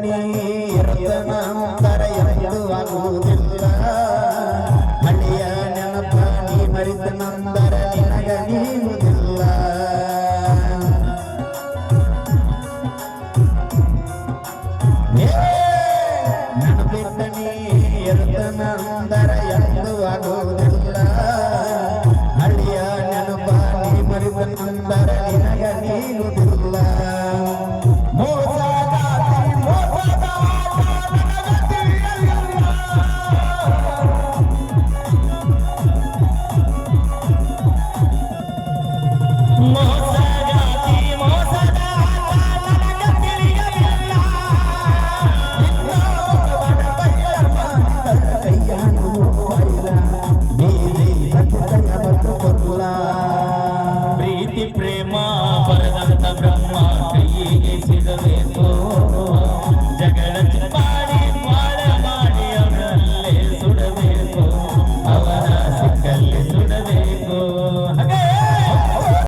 ನೀ ಇರ್ತನಂತರ ಎಂದು ಆಗುವುದಿಲ್ಲ ಹಳ್ಳಿಯ ನೆನಪ ನೀ ಮರಿತ ನಂತರ ನಿನಗ ನೀಡುವುದಿಲ್ಲ Yeah!